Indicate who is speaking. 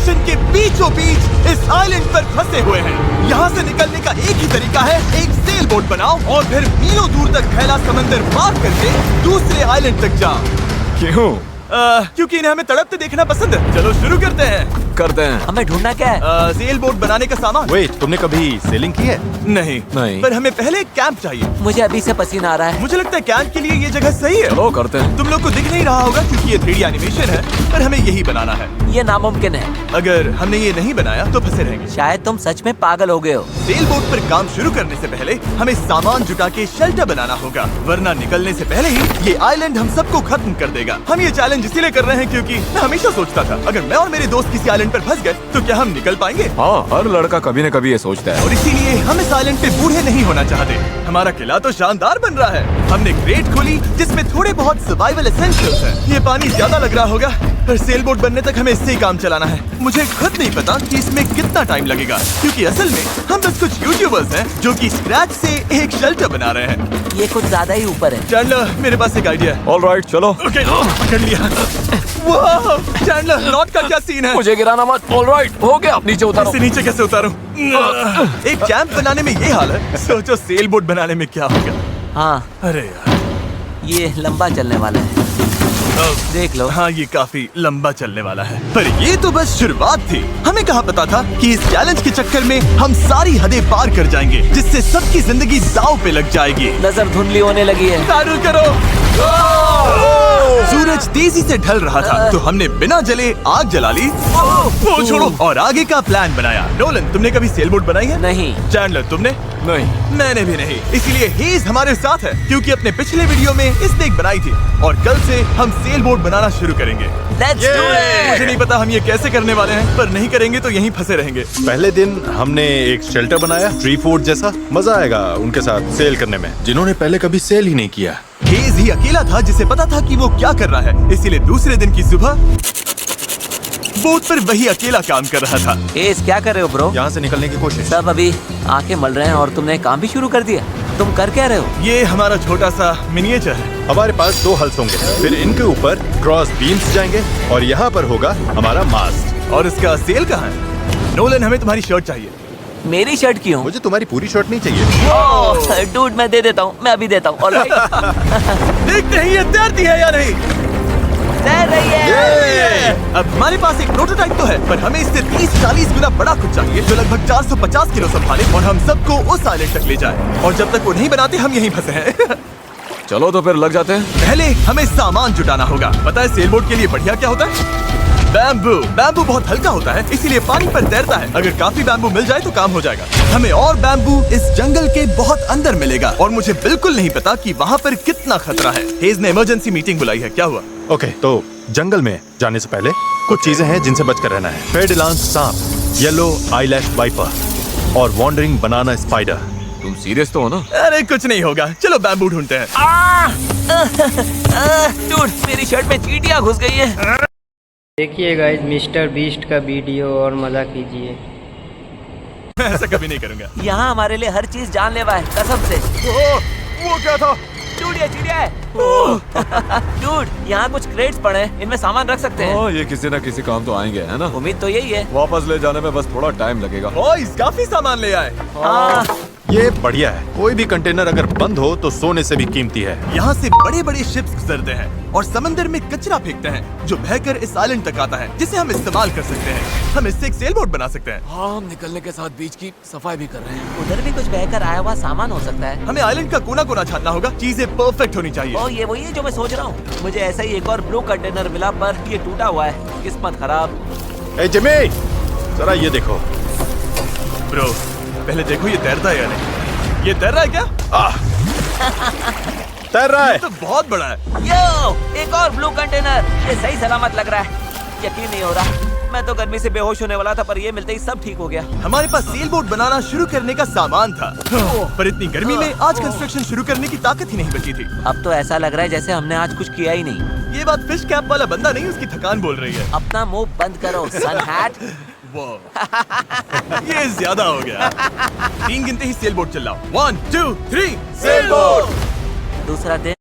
Speaker 1: Ocean के बीचों बीच इस आइलैंड पर फंसे हुए हैं। यहाँ से निकलने का एक ही तरीका है, एक सेल बोट बनाओ और फिर मीलों दूर तक फैला समंदर पार करके दूसरे आइलैंड तक जाओ।
Speaker 2: क्यों?
Speaker 1: क्योंकि इन्हें हमें तड़पते देखना पसंद है। चलो शुरू करते हैं।
Speaker 3: हमें ढूंढना क्या है?
Speaker 1: सेल बोट बनाने का सामान।
Speaker 2: वेट, तुमने कभी सेलिंग की है?
Speaker 1: नहीं
Speaker 2: नहीं।
Speaker 1: पर हमें पहले एक कैंप चाहिए।
Speaker 3: मुझे अभी से पसीना आ रहा है।
Speaker 1: मुझे लगता है कैंप के लिए ये जगह सही है।
Speaker 2: चलो करते हैं।
Speaker 1: तुम लोग को दिख नहीं रहा होगा क्योंकि ये 3D एनिमेशन है, पर हमें यही बनाना है।
Speaker 3: ये नामुमकिन है।
Speaker 1: अगर हमने ये नहीं बनाया तो फंसे रहेंगे।
Speaker 3: शायद तुम सच में पागल हो गए हो।
Speaker 1: सेल बोट पर काम शुरू करने से पहले हमें सामान जुटा के शेल्टर बनाना होगा, वरना निकलने से पहले ही ये आइलैंड हम सबको खत्म कर देगा। हम ये चैलेंज इसीलिए कर रहे हैं क्योंकि मैं हमेशा सोचता था अगर मैं और मेरे दोस्त किसी आइलैंड पर फंस गए तो क्या हम निकल पाएंगे।
Speaker 2: हाँ, हर लड़का कभी न कभी ये सोचता है।
Speaker 1: और इसीलिए हम इस आइलैंड पे बूढ़े नहीं होना चाहते। हमारा किला तो शानदार बन रहा है। हमने क्रेट खोली जिसमें थोड़े बहुत सर्वाइवल एसेंशियल्स हैं। ये पानी ज्यादा लग रहा होगा, पर सेल बोट बनने तक हमें इससे ही काम चलाना है। मुझे खुद नहीं पता कि इसमें कितना टाइम लगेगा, क्योंकि असल में हम बस कुछ यूट्यूबर्स हैं जो कि स्क्रैच से एक शेल्टर बना रहे हैं।
Speaker 3: ये कुछ ज्यादा ही ऊपर है।
Speaker 1: चैंडलर, मेरे पास एक आइडिया है।
Speaker 2: ऑलराइट, चलो।
Speaker 1: ओके, पकड़ लिया। वाह, चैंडलर, नॉट का क्या सीन है?
Speaker 2: मुझे गिराना मत। ऑलराइट, हो गया, नीचे उतारो।
Speaker 1: इसे नीचे कैसे उतारूं? एक कैंप बनाने में ये हाल है, सोचो सेल बोट बनाने में क्या होगा।
Speaker 3: हाँ,
Speaker 1: अरे यार,
Speaker 3: ये लंबा चलने वाला है। देख लो।
Speaker 1: हाँ, ये काफी लंबा चलने वाला है, पर ये तो बस शुरुआत थी। हमें कहाँ पता था कि इस चैलेंज के चक्कर में हम सारी हदें पार कर जाएंगे, जिससे सबकी जिंदगी दांव पे लग जाएगी।
Speaker 3: नजर धुंधली होने लगी है।
Speaker 1: तारुल करो। सूरज तेजी से ढल रहा था, तो हमने बिना जले आग जला ली। वो छोड़ो, और आगे का प्लान बनाया। नोलन, तुमने कभी सेल बोट बनाई है?
Speaker 3: नहीं।
Speaker 1: चैंडलर, तुमने?
Speaker 2: नहीं।
Speaker 1: मैंने भी नहीं। इसीलिए हेज हमारे साथ है, क्योंकि अपने पिछले वीडियो में इसने एक बनाई थी, और कल से हम सेल बोट बनाना शुरू करेंगे।
Speaker 3: Let's do it!
Speaker 1: मुझे नहीं पता हम ये कैसे करने वाले हैं, पर नहीं करेंगे तो यहीं फंसे रहेंगे।
Speaker 4: पहले दिन हमने एक शेल्टर बनाया, ट्री फोर्ट जैसा। मजा आएगा उनके साथ सेल करने में, जिन्होंने पहले कभी सेल ही नहीं किया।
Speaker 1: हेज ही अकेला था जिसे पता था कि वो क्या कर रहा है, इसीलिए दूसरे दिन की सुबह बोट पर वही अकेला काम कर रहा था।
Speaker 3: एस, क्या कर रहे हो ब्रो?
Speaker 4: यहाँ से निकलने की कोशिश।
Speaker 3: सब अभी आंखें मल रहे हैं और तुमने काम भी शुरू कर दिया। तुम कर क्या रहे हो?
Speaker 1: ये हमारा छोटा सा मिनिएचर है।
Speaker 4: हमारे पास 2 हल्स होंगे, फिर इनके ऊपर क्रॉस बीम्स जाएंगे और यहाँ पर होगा हमारा मास्ट।
Speaker 1: और इसका सेल कहाँ है? नोलन, हमें तुम्हारी शर्ट चाहिए।
Speaker 3: मेरी शर्ट क्यों?
Speaker 4: मुझे तुम्हारी पूरी शर्ट नहीं चाहिए।
Speaker 3: ओह, डूड, मैं दे देता हूँ। मैं अभी देता हूँ। ऑलराइट।
Speaker 1: देखते हैं ये तैरती है या नहीं।
Speaker 3: तैर रही है।
Speaker 1: अब हमारे पास एक प्रोटोटाइप तो है, पर हमें इससे 30-40 गुना बड़ा कुछ चाहिए जो लगभग 450 किलो संभाले और हम सबको उस आइलैंड तक ले जाए। और जब तक वो नहीं बनाते हम यहीं फंसे हैं।
Speaker 2: चलो तो फिर लग जाते हैं।
Speaker 1: पहले हमें सामान जुटाना होगा। पता है सेल बोट के लिए बढ़िया क्या होता है? बैम्बू। बैम्बू बहुत हल्का होता है, इसीलिए पानी पर तैरता है। अगर काफी बैम्बू मिल जाए तो काम हो जाएगा। हमें और बैम्बू इस जंगल के बहुत अंदर मिलेगा, और मुझे बिल्कुल नहीं पता कि वहाँ पर कितना खतरा है। हेज ने इमरजेंसी मीटिंग बुलाई है, क्या हुआ?
Speaker 4: ओके, तो जंगल में जाने से पहले कुछ चीजें हैं जिनसे बचकर रहना है। फेडिलांस सांप, येलो आईलैश वाइपर और वॉन्डरिंग बनाना स्पाइडर।
Speaker 2: तुम सीरियस तो हो ना?
Speaker 1: अरे कुछ नहीं होगा, चलो बैम्बू ढूंढते हैं।
Speaker 3: डूड, मेरी शर्ट में चींटियां घुस गई हैं।
Speaker 5: देखिए गाइस मिस्टर बीस्ट का वीडियो और मजा कीजिए।
Speaker 1: मैं ऐसा कभी नहीं करूंगा।
Speaker 3: यहाँ हमारे लिए हर चीज जानलेवा है, कसम से।
Speaker 1: वो क्या था?
Speaker 3: डूड, ये चिड़िया है। डूड, यहाँ कुछ क्रेट्स पड़े हैं, इनमें सामान रख सकते हैं।
Speaker 2: हाँ, ये किसी ना किसी काम तो आएंगे, है ना?
Speaker 3: उम्मीद तो यही है।
Speaker 2: वापस ले जाने में बस थोड़ा टाइम लगेगा।
Speaker 1: बॉयज, काफी सामान ले आए।
Speaker 3: हाँ।
Speaker 4: ये बढ़िया है। कोई भी कंटेनर अगर बंद हो तो सोने से भी कीमती है।
Speaker 1: यहाँ से बड़े बड़े शिप्स गुजरते हैं और समंदर में कचरा फेंकते हैं जो बहकर इस आइलैंड तक आता है, जिसे हम इस्तेमाल कर सकते हैं। हम इससे एक सेल बोट बना सकते हैं।
Speaker 2: हाँ, हम निकलने के साथ बीच की सफाई भी कर रहे हैं।
Speaker 3: उधर भी कुछ बहकर आया हुआ सामान हो सकता है।
Speaker 1: हमें आइलैंड का कोना कोना छानना होगा, चीजें परफेक्ट होनी चाहिए।
Speaker 3: ओ, ये वही है जो मैं सोच रहा हूँ। मुझे ऐसा ही एक और ब्लू कंटेनर मिला, पर ये टूटा हुआ है। किस्मत खराब।
Speaker 4: ए जिमी, जरा ये देखो।
Speaker 1: ब्रो, पहले देखो ये तैरता है या नहीं। ये तैर रहा है क्या?
Speaker 4: तैर रहा है।
Speaker 1: तो बहुत बड़ा है।
Speaker 3: यो, एक और ब्लू कंटेनर। ये सही सलामत लग रहा है। यकीन नहीं हो रहा। मैं तो गर्मी से बेहोश होने वाला था, पर ये मिलते ही सब ठीक हो गया।
Speaker 1: हमारे पास सेल बोट बनाना शुरू करने का सामान था, पर इतनी गर्मी में आज कंस्ट्रक्शन शुरू करने की ताकत ही नहीं बची थी।
Speaker 3: अब तो ऐसा लग रहा है जैसे हमने आज कुछ किया ही नहीं।
Speaker 1: ये बात फिश कैप वाला बंदा नहीं, उसकी थकान बोल रही है।
Speaker 3: अपना मुंह बंद करो, सन हैट।
Speaker 1: वो ये ज्यादा हो गया। 3 गिनते ही सेल बोट चलाओ। 1 2 3 सेल बोट।
Speaker 3: दूसरा दिन